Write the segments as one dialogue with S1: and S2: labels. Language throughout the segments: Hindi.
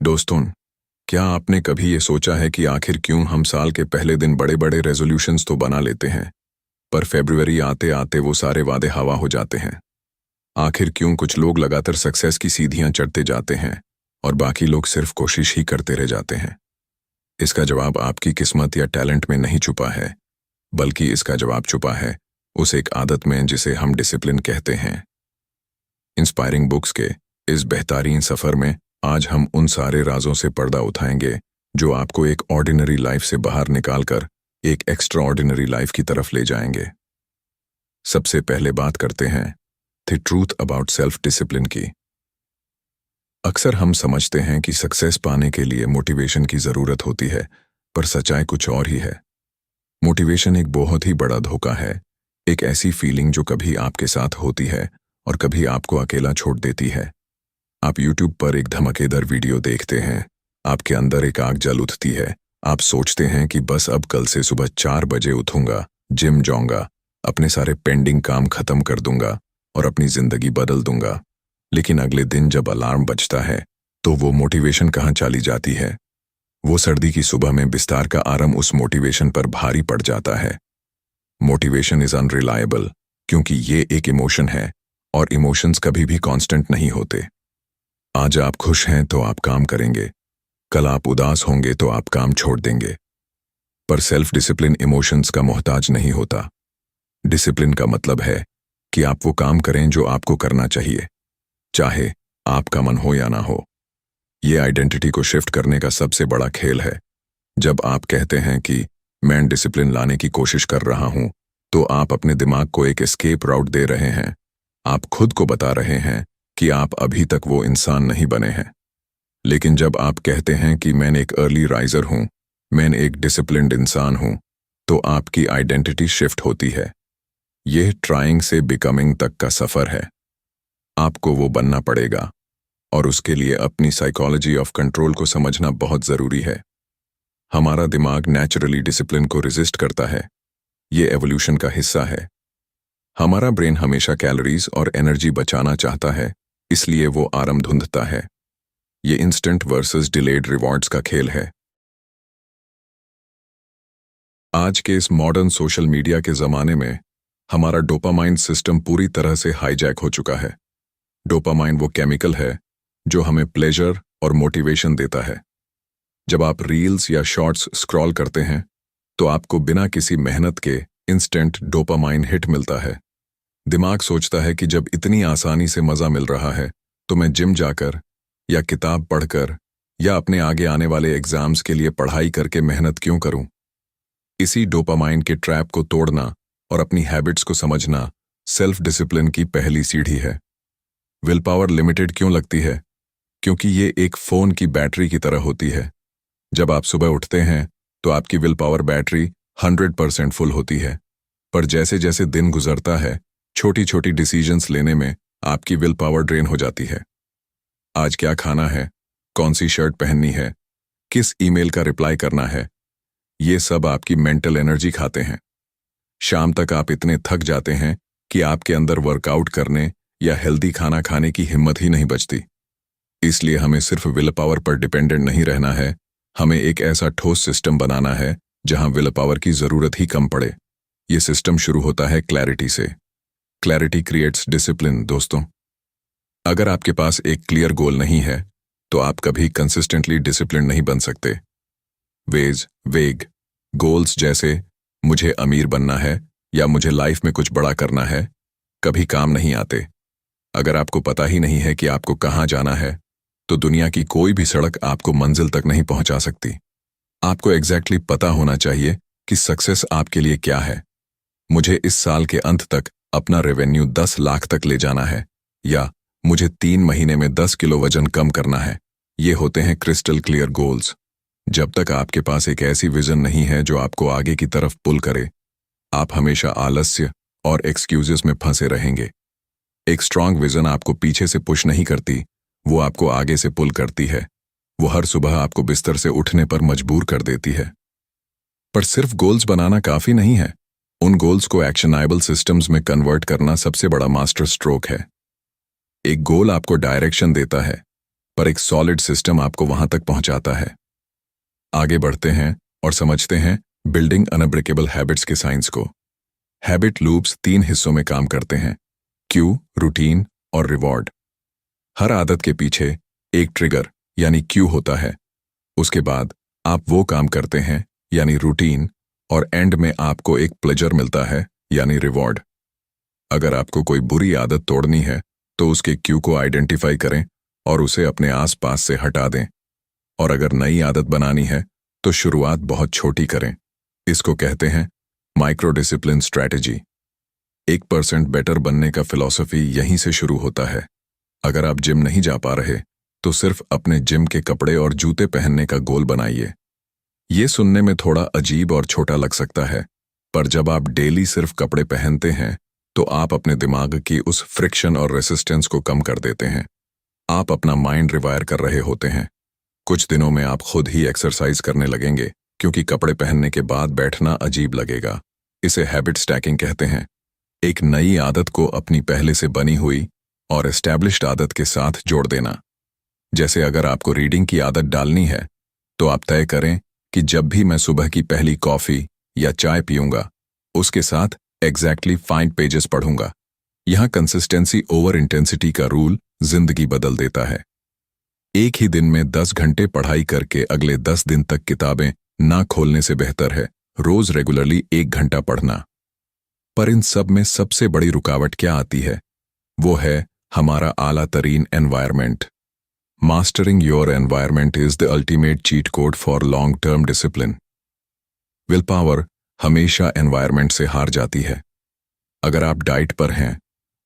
S1: दोस्तों, क्या आपने कभी ये सोचा है कि आखिर क्यों हम साल के पहले दिन बड़े बड़े रेजोल्यूशंस तो बना लेते हैं, पर फरवरी आते आते वो सारे वादे हवा हो जाते हैं? आखिर क्यों कुछ लोग लगातार सक्सेस की सीढ़ियां चढ़ते जाते हैं और बाकी लोग सिर्फ कोशिश ही करते रह जाते हैं? इसका जवाब आपकी किस्मत या टैलेंट में नहीं छुपा है, बल्कि इसका जवाब छुपा है उस एक आदत में जिसे हम डिसिप्लिन कहते हैं। इंस्पायरिंग बुक्स के इस बेहतरीन सफर में आज हम उन सारे राजों से पर्दा उठाएंगे जो आपको एक ऑर्डिनरी लाइफ से बाहर निकालकर एक एक्स्ट्रा ऑर्डिनरी लाइफ की तरफ ले जाएंगे। सबसे पहले बात करते हैं the truth about self discipline की। अक्सर हम समझते हैं कि सक्सेस पाने के लिए मोटिवेशन की जरूरत होती है, पर सच्चाई कुछ और ही है। मोटिवेशन एक बहुत ही बड़ा धोखा है, एक ऐसी फीलिंग जो कभी आपके साथ होती है और कभी आपको अकेला छोड़ देती है। आप YouTube पर एक धमाकेदार वीडियो देखते हैं, आपके अंदर एक आग जल उठती है, आप सोचते हैं कि बस अब कल से सुबह 4 बजे उठूंगा, जिम जाऊंगा, अपने सारे पेंडिंग काम खत्म कर दूंगा और अपनी जिंदगी बदल दूंगा। लेकिन अगले दिन जब अलार्म बजता है तो वो मोटिवेशन कहाँ चली जाती है? वो सर्दी की सुबह में बिस्तार का आराम उस मोटिवेशन पर भारी पड़ जाता है। मोटिवेशन इज अनरिलायबल क्योंकि ये एक इमोशन है और इमोशंस कभी भी कांस्टेंट नहीं होते। आज आप खुश हैं तो आप काम करेंगे, कल आप उदास होंगे तो आप काम छोड़ देंगे। पर सेल्फ डिसिप्लिन इमोशंस का मोहताज नहीं होता। डिसिप्लिन का मतलब है कि आप वो काम करें जो आपको करना चाहिए, चाहे आपका मन हो या ना हो। ये आइडेंटिटी को शिफ्ट करने का सबसे बड़ा खेल है। जब आप कहते हैं कि मैं डिसिप्लिन लाने की कोशिश कर रहा हूं, तो आप अपने दिमाग को एक एस्केप राउट दे रहे हैं। आप खुद को बता रहे हैं कि आप अभी तक वो इंसान नहीं बने हैं। लेकिन जब आप कहते हैं कि मैं एक अर्ली राइजर हूं, मैं एक डिसिप्लिन्ड इंसान हूं, तो आपकी आइडेंटिटी शिफ्ट होती है। यह ट्राइंग से बिकमिंग तक का सफर है। आपको वो बनना पड़ेगा और उसके लिए अपनी साइकोलॉजी ऑफ कंट्रोल को समझना बहुत जरूरी है। हमारा दिमाग नेचुरली डिसिप्लिन को रेजिस्ट करता है। ये एवोल्यूशन का हिस्सा है। हमारा ब्रेन हमेशा कैलोरीज और एनर्जी बचाना चाहता है, इसलिए वो आराम ढूंढता है। ये इंस्टेंट वर्सेस डिलेड रिवॉर्ड्स का खेल है। आज के इस मॉडर्न सोशल मीडिया के जमाने में हमारा डोपामाइन सिस्टम पूरी तरह से हाईजैक हो चुका है। डोपामाइन वो केमिकल है जो हमें प्लेजर और मोटिवेशन देता है। जब आप रील्स या शॉर्ट्स स्क्रॉल करते हैं तो आपको बिना किसी मेहनत के इंस्टेंट डोपामाइन हिट मिलता है। दिमाग सोचता है कि जब इतनी आसानी से मजा मिल रहा है तो मैं जिम जाकर या किताब पढ़कर या अपने आगे आने वाले एग्जाम्स के लिए पढ़ाई करके मेहनत क्यों करूं? इसी डोपामाइन के ट्रैप को तोड़ना और अपनी हैबिट्स को समझना सेल्फ डिसिप्लिन की पहली सीढ़ी है। विल पावर लिमिटेड क्यों लगती है? क्योंकि ये एक फोन की बैटरी की तरह होती है। जब आप सुबह उठते हैं तो आपकी विल पावर बैटरी 100% फुल होती है, पर जैसे जैसे दिन गुजरता है छोटी छोटी डिसीजंस लेने में आपकी विल पावर ड्रेन हो जाती है। आज क्या खाना है, कौन सी शर्ट पहननी है, किस ईमेल का रिप्लाई करना है, ये सब आपकी मेंटल एनर्जी खाते हैं। शाम तक आप इतने थक जाते हैं कि आपके अंदर वर्कआउट करने या हेल्दी खाना खाने की हिम्मत ही नहीं बचती। इसलिए हमें सिर्फ विल पावर पर डिपेंडेंट नहीं रहना है, हमें एक ऐसा ठोस सिस्टम बनाना है जहां विल पावर की जरूरत ही कम पड़े। ये सिस्टम शुरू होता है क्लैरिटी से। Clarity creates discipline. दोस्तों, अगर आपके पास एक क्लियर गोल नहीं है तो आप कभी कंसिस्टेंटली डिसिप्लिन नहीं बन सकते। वेग गोल्स जैसे मुझे अमीर बनना है या मुझे लाइफ में कुछ बड़ा करना है कभी काम नहीं आते। अगर आपको पता ही नहीं है कि आपको कहां जाना है तो दुनिया की कोई भी सड़क आपको मंजिल तक नहीं पहुंचा सकती। आपको एग्जैक्टली पता होना चाहिए कि सक्सेस आपके लिए क्या है। मुझे इस साल के अंत तक अपना रेवेन्यू 10 लाख तक ले जाना है, या मुझे 3 महीने में 10 किलो वजन कम करना है। ये होते हैं क्रिस्टल क्लियर गोल्स। जब तक आपके पास एक ऐसी विजन नहीं है जो आपको आगे की तरफ पुल करे, आप हमेशा आलस्य और एक्सक्यूजेस में फंसे रहेंगे। एक स्ट्रांग विजन आपको पीछे से पुश नहीं करती, वो आपको आगे से पुल करती है। वो हर सुबह आपको बिस्तर से उठने पर मजबूर कर देती है। पर सिर्फ गोल्स बनाना काफी नहीं है, उन गोल्स को एक्शनेबल सिस्टम्स में कन्वर्ट करना सबसे बड़ा मास्टर स्ट्रोक है। एक गोल आपको डायरेक्शन देता है, पर एक सॉलिड सिस्टम आपको वहां तक पहुंचाता है। आगे बढ़ते हैं और समझते हैं बिल्डिंग अनब्रेकेबल हैबिट्स के साइंस को। हैबिट लूप्स 3 हिस्सों में काम करते हैं: क्यू, रूटीन और रिवॉर्ड। हर आदत के पीछे एक ट्रिगर यानी क्यू होता है। उसके बाद आप वो काम करते हैं यानी रूटीन, और एंड में आपको एक प्लेजर मिलता है यानी रिवॉर्ड। अगर आपको कोई बुरी आदत तोड़नी है तो उसके क्यू को आइडेंटिफाई करें और उसे अपने आसपास से हटा दें। और अगर नई आदत बनानी है तो शुरुआत बहुत छोटी करें। इसको कहते हैं माइक्रो डिसिप्लिन स्ट्रैटेजी। 1% बेटर बनने का फिलॉसफी यहीं से शुरू होता है। अगर आप जिम नहीं जा पा रहे तो सिर्फ अपने जिम के कपड़े और जूते पहनने का गोल बनाइए। ये सुनने में थोड़ा अजीब और छोटा लग सकता है, पर जब आप डेली सिर्फ कपड़े पहनते हैं तो आप अपने दिमाग की उस फ्रिक्शन और रेसिस्टेंस को कम कर देते हैं। आप अपना माइंड रिवायर कर रहे होते हैं। कुछ दिनों में आप खुद ही एक्सरसाइज करने लगेंगे, क्योंकि कपड़े पहनने के बाद बैठना अजीब लगेगा। इसे हैबिट स्टैकिंग कहते हैं। एक नई आदत को अपनी पहले से बनी हुई और एस्टैब्लिश्ड आदत के साथ जोड़ देना। जैसे अगर आपको रीडिंग की आदत डालनी है तो आप तय करें कि जब भी मैं सुबह की पहली कॉफी या चाय पीऊंगा, उसके साथ एग्जैक्टली 5 पेजेस पढ़ूंगा। यहां कंसिस्टेंसी ओवर इंटेंसिटी का रूल जिंदगी बदल देता है। एक ही दिन में 10 घंटे पढ़ाई करके अगले 10 दिन तक किताबें ना खोलने से बेहतर है रोज रेगुलरली 1 घंटा पढ़ना। पर इन सब में सबसे बड़ी रुकावट क्या आती है? वो है हमारा आला तरीन environment. Mastering your environment is the ultimate cheat code for long term discipline. Will power हमेशा एनवायरमेंट से हार जाती है। अगर आप डाइट पर हैं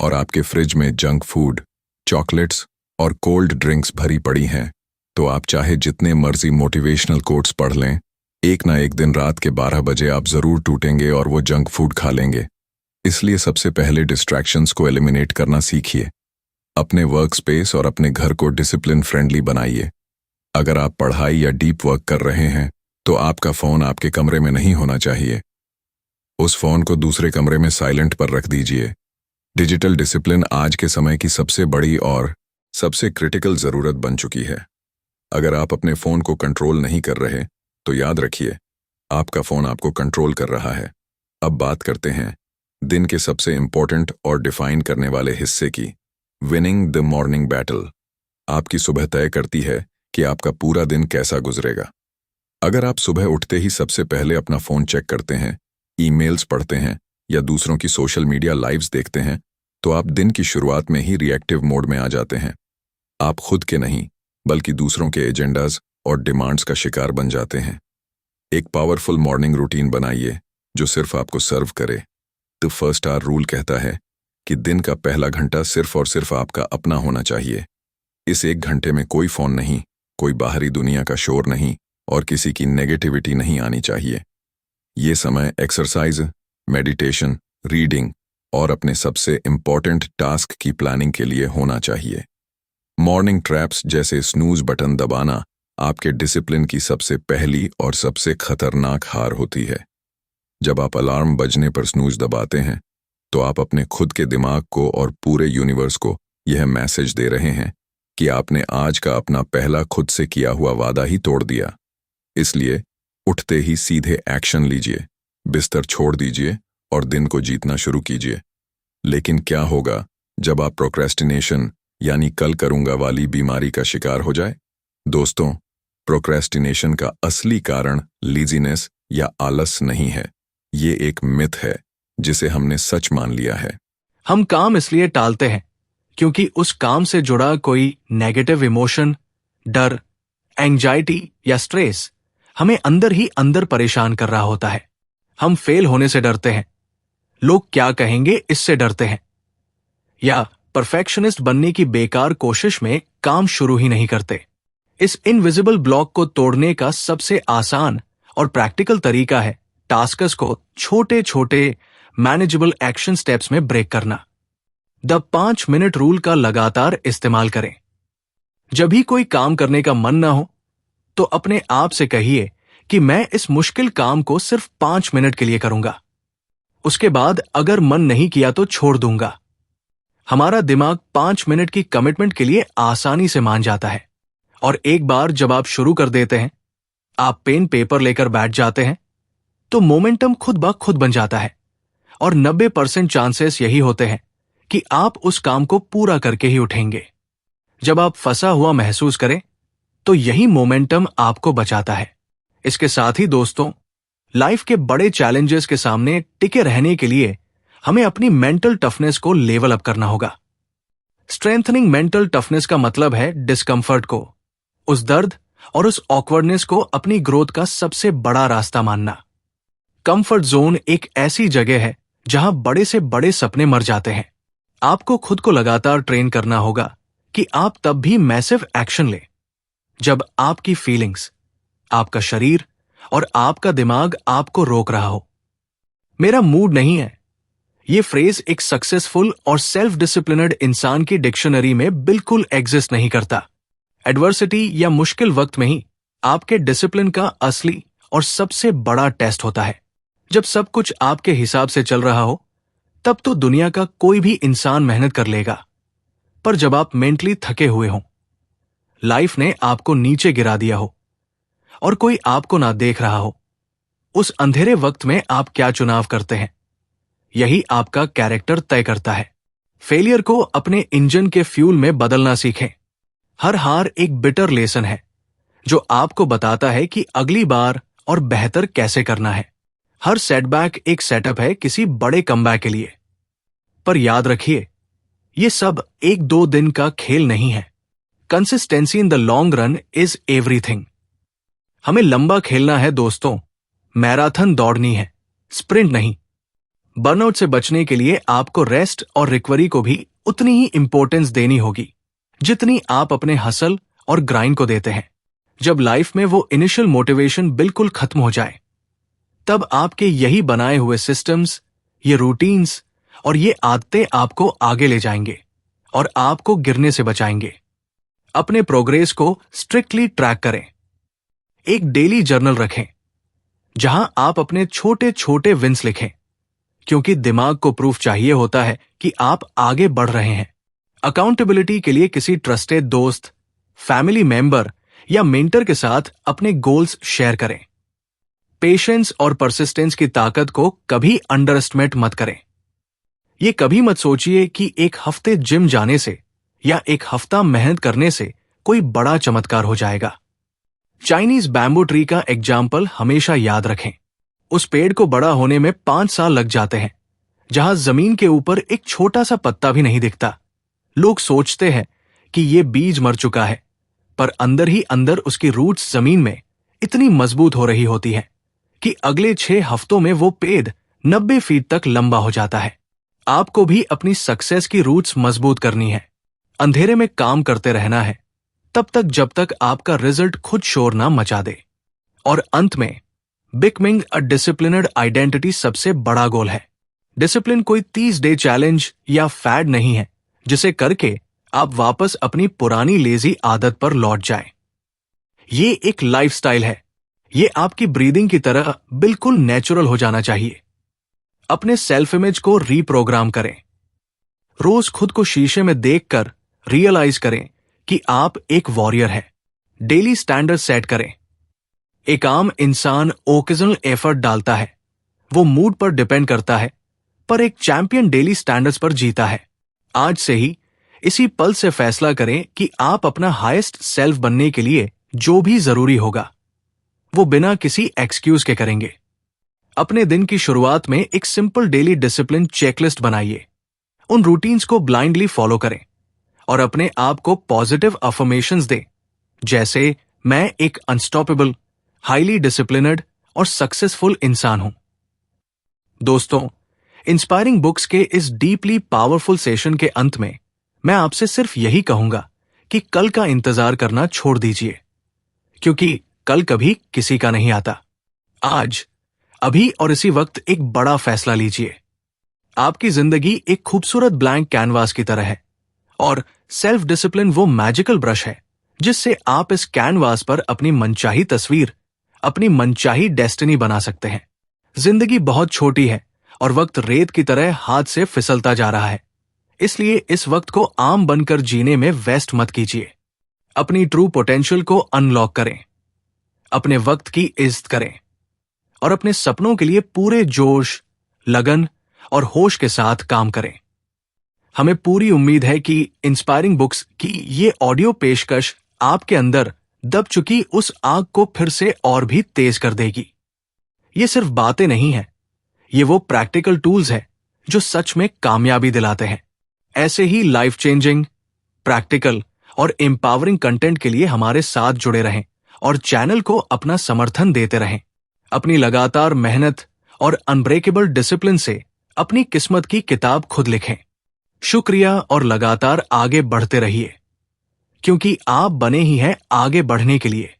S1: और आपके फ्रिज में जंक फूड, चॉकलेट्स और कोल्ड ड्रिंक्स भरी पड़ी हैं, तो आप चाहे जितने मर्जी मोटिवेशनल कोट्स पढ़ लें, एक ना एक दिन रात के 12 बजे आप जरूर टूटेंगे और वो जंक फूड खा लेंगे। इसलिए सबसे पहले डिस्ट्रैक्शंस को एलिमिनेट करना सीखिए। अपने वर्क स्पेस और अपने घर को डिसिप्लिन फ्रेंडली बनाइए। अगर आप पढ़ाई या डीप वर्क कर रहे हैं तो आपका फोन आपके कमरे में नहीं होना चाहिए। उस फोन को दूसरे कमरे में साइलेंट पर रख दीजिए। डिजिटल डिसिप्लिन आज के समय की सबसे बड़ी और सबसे क्रिटिकल जरूरत बन चुकी है। अगर आप अपने फोन को कंट्रोल नहीं कर रहे तो याद रखिए, आपका फोन आपको कंट्रोल कर रहा है। अब बात करते हैं दिन के सबसे इंपॉर्टेंट और डिफाइन करने वाले हिस्से की, विनिंग द मॉर्निंग बैटल। आपकी सुबह तय करती है कि आपका पूरा दिन कैसा गुजरेगा। अगर आप सुबह उठते ही सबसे पहले अपना फोन चेक करते हैं, ईमेल्स पढ़ते हैं या दूसरों की सोशल मीडिया लाइव्स देखते हैं, तो आप दिन की शुरुआत में ही रिएक्टिव मोड में आ जाते हैं। आप खुद के नहीं बल्कि दूसरों के एजेंडाज और डिमांड्स का शिकार बन जाते हैं। एक पावरफुल मॉर्निंग रूटीन बनाइए जो सिर्फ आपको सर्व करे। द फर्स्ट आवर रूल कहता है कि दिन का पहला घंटा सिर्फ और सिर्फ आपका अपना होना चाहिए। इस 1 घंटे में कोई फोन नहीं, कोई बाहरी दुनिया का शोर नहीं और किसी की नेगेटिविटी नहीं आनी चाहिए। ये समय एक्सरसाइज, मेडिटेशन, रीडिंग और अपने सबसे इंपॉर्टेंट टास्क की प्लानिंग के लिए होना चाहिए। मॉर्निंग ट्रैप्स जैसे स्नूज बटन दबाना आपके डिसिप्लिन की सबसे पहली और सबसे खतरनाक हार होती है। जब आप अलार्म बजने पर स्नूज दबाते हैं तो आप अपने खुद के दिमाग को और पूरे यूनिवर्स को यह मैसेज दे रहे हैं कि आपने आज का अपना पहला खुद से किया हुआ वादा ही तोड़ दिया। इसलिए उठते ही सीधे एक्शन लीजिए, बिस्तर छोड़ दीजिए और दिन को जीतना शुरू कीजिए। लेकिन क्या होगा जब आप प्रोक्रेस्टिनेशन यानी कल करूंगा वाली बीमारी का शिकार हो जाए? दोस्तों, प्रोक्रेस्टिनेशन का असली कारण लीजीनेस या आलस नहीं है। ये एक मिथ है जिसे हमने सच मान लिया है।
S2: हम काम इसलिए टालते हैं क्योंकि उस काम से जुड़ा कोई नेगेटिव इमोशन, डर, एंजाइटी या स्ट्रेस हमें अंदर ही अंदर परेशान कर रहा होता है। हम फेल होने से डरते हैं, लोग क्या कहेंगे इससे डरते हैं, या परफेक्शनिस्ट बनने की बेकार कोशिश में काम शुरू ही नहीं करते। इस इनविजिबल ब्लॉक को तोड़ने का सबसे आसान और प्रैक्टिकल तरीका है टास्क्स को छोटे छोटे मैनेजेबल एक्शन स्टेप्स में ब्रेक करना। द 5 मिनट रूल का लगातार इस्तेमाल करें। जब भी कोई काम करने का मन ना हो तो अपने आप से कहिए कि मैं इस मुश्किल काम को सिर्फ 5 मिनट के लिए करूंगा। उसके बाद अगर मन नहीं किया तो छोड़ दूंगा। हमारा दिमाग 5 मिनट की कमिटमेंट के लिए आसानी से मान जाता है। और एक बार जब आप शुरू कर देते हैं, आप पेन पेपर लेकर बैठ जाते हैं, तो मोमेंटम खुद ब खुद बन जाता है और 90% चांसेस यही होते हैं कि आप उस काम को पूरा करके ही उठेंगे। जब आप फंसा हुआ महसूस करें, तो यही मोमेंटम आपको बचाता है। इसके साथ ही दोस्तों, लाइफ के बड़े चैलेंजेस के सामने टिके रहने के लिए हमें अपनी मेंटल टफनेस को लेवल अप करना होगा। स्ट्रेंथनिंग मेंटल टफनेस का मतलब है डिस्कंफर्ट को, उस दर्द और उस ऑकवर्डनेस को अपनी ग्रोथ का सबसे बड़ा रास्ता मानना। कंफर्ट जोन एक ऐसी जगह है जहां बड़े से बड़े सपने मर जाते हैं। आपको खुद को लगातार ट्रेन करना होगा कि आप तब भी मैसिव एक्शन लें जब आपकी फीलिंग्स, आपका शरीर और आपका दिमाग आपको रोक रहा हो। मेरा मूड नहीं है, ये फ्रेज एक सक्सेसफुल और सेल्फ डिसिप्लिनड इंसान की डिक्शनरी में बिल्कुल एग्जिस्ट नहीं करता। एडवर्सिटी या मुश्किल वक्त में ही आपके डिसिप्लिन का असली और सबसे बड़ा टेस्ट होता है। जब सब कुछ आपके हिसाब से चल रहा हो, तब तो दुनिया का कोई भी इंसान मेहनत कर लेगा, पर जब आप मेंटली थके हुए हों, लाइफ ने आपको नीचे गिरा दिया हो और कोई आपको ना देख रहा हो, उस अंधेरे वक्त में आप क्या चुनाव करते हैं, यही आपका कैरेक्टर तय करता है। फेलियर को अपने इंजन के फ्यूल में बदलना सीखें। हर हार एक बिटर लेसन है जो आपको बताता है कि अगली बार और बेहतर कैसे करना है। हर सेटबैक एक सेटअप है किसी बड़े कमबैक के लिए। पर याद रखिए, ये सब 1-2 दिन का खेल नहीं है। Consistency in the long run is everything. हमें लंबा खेलना है दोस्तों, मैराथन दौड़नी है, स्प्रिंट नहीं। बर्नआउट से बचने के लिए आपको रेस्ट और रिकवरी को भी उतनी ही इंपॉर्टेंस देनी होगी जितनी आप अपने हसल और ग्राइंड को देते हैं। जब लाइफ में वो इनिशियल मोटिवेशन बिल्कुल खत्म हो जाए, तब आपके यही बनाए हुए सिस्टम्स, ये रूटीन्स और ये आदतें आपको आगे ले जाएंगे और आपको गिरने से बचाएंगे। अपने प्रोग्रेस को स्ट्रिक्टली ट्रैक करें। एक डेली जर्नल रखें जहां आप अपने छोटे छोटे विंस लिखें, क्योंकि दिमाग को प्रूफ चाहिए होता है कि आप आगे बढ़ रहे हैं। अकाउंटेबिलिटी के लिए किसी ट्रस्टेड दोस्त, फैमिली मेंबर या मेंटर के साथ अपने गोल्स शेयर करें। पेशेंस और परसिस्टेंस की ताकत को कभी अंडर एस्टिमेट मत करें। ये कभी मत सोचिए कि एक हफ्ते जिम जाने से या एक हफ्ता मेहनत करने से कोई बड़ा चमत्कार हो जाएगा। चाइनीज बैम्बू ट्री का एग्जाम्पल हमेशा याद रखें। उस पेड़ को बड़ा होने में 5 साल लग जाते हैं, जहां जमीन के ऊपर एक छोटा सा पत्ता भी नहीं दिखता। लोग सोचते हैं कि ये बीज मर चुका है, पर अंदर ही अंदर उसकी रूट्स जमीन में इतनी मजबूत हो रही होती है कि अगले 6 हफ्तों में वो पेड़ 90 फीट तक लंबा हो जाता है। आपको भी अपनी सक्सेस की रूट्स मजबूत करनी है। अंधेरे में काम करते रहना है तब तक जब तक आपका रिजल्ट खुद शोर ना मचा दे। और अंत में, बिकमिंग अ डिसिप्लिनड आइडेंटिटी सबसे बड़ा गोल है। डिसिप्लिन कोई 30 डे चैलेंज या फैड नहीं है जिसे करके आप वापस अपनी पुरानी लेजी आदत पर लौट जाएं। ये एक लाइफस्टाइल है। ये आपकी ब्रीदिंग की तरह बिल्कुल नेचुरल हो जाना चाहिए। अपने सेल्फ इमेज को रीप्रोग्राम करें। रोज खुद को शीशे में देखकर रियलाइज करें कि आप एक वॉरियर हैं। डेली स्टैंडर्ड सेट करें। एक आम इंसान ओकेजनल एफर्ट डालता है, वो मूड पर डिपेंड करता है, पर एक चैंपियन डेली स्टैंडर्ड्स पर जीता है। आज से ही इसी पल से फैसला करें कि आप अपना हाईएस्ट सेल्फ बनने के लिए जो भी जरूरी होगा, वो बिना किसी एक्सक्यूज के करेंगे। अपने दिन की शुरुआत में एक सिंपल डेली डिसिप्लिन चेकलिस्ट बनाइए। उन रूटीन्स को ब्लाइंडली फॉलो करें और अपने आप को पॉजिटिव अफर्मेशंस दें, जैसे मैं एक अनस्टॉपेबल, हाईली डिसिप्लिनड और सक्सेसफुल इंसान हूं। दोस्तों, इंस्पायरिंग बुक्स के इस डीपली पावरफुल सेशन के अंत में मैं आपसे सिर्फ यही कहूंगा कि कल का इंतजार करना छोड़ दीजिए, क्योंकि कल कभी किसी का नहीं आता। आज, अभी और इसी वक्त एक बड़ा फैसला लीजिए। आपकी जिंदगी एक खूबसूरत ब्लैंक कैनवास की तरह है और सेल्फ डिसिप्लिन वो मैजिकल ब्रश है जिससे आप इस कैनवास पर अपनी मनचाही तस्वीर, अपनी मनचाही डेस्टिनी बना सकते हैं। जिंदगी बहुत छोटी है और वक्त रेत की तरह हाथ से फिसलता जा रहा है, इसलिए इस वक्त को आम बनकर जीने में वेस्ट मत कीजिए। अपनी ट्रू पोटेंशियल को अनलॉक करें, अपने वक्त की इज्जत करें और अपने सपनों के लिए पूरे जोश, लगन और होश के साथ काम करें। हमें पूरी उम्मीद है कि इंस्पायरिंग बुक्स की ये ऑडियो पेशकश आपके अंदर दब चुकी उस आग को फिर से और भी तेज कर देगी। ये सिर्फ बातें नहीं हैं, ये वो प्रैक्टिकल टूल्स हैं जो सच में कामयाबी दिलाते हैं। ऐसे ही लाइफ चेंजिंग, प्रैक्टिकल और एम्पावरिंग कंटेंट के लिए हमारे साथ जुड़े रहें और चैनल को अपना समर्थन देते रहें। अपनी लगातार मेहनत और अनब्रेकेबल डिसिप्लिन से अपनी किस्मत की किताब खुद लिखें। शुक्रिया और लगातार आगे बढ़ते रहिए, क्योंकि आप बने ही हैं आगे बढ़ने के लिए।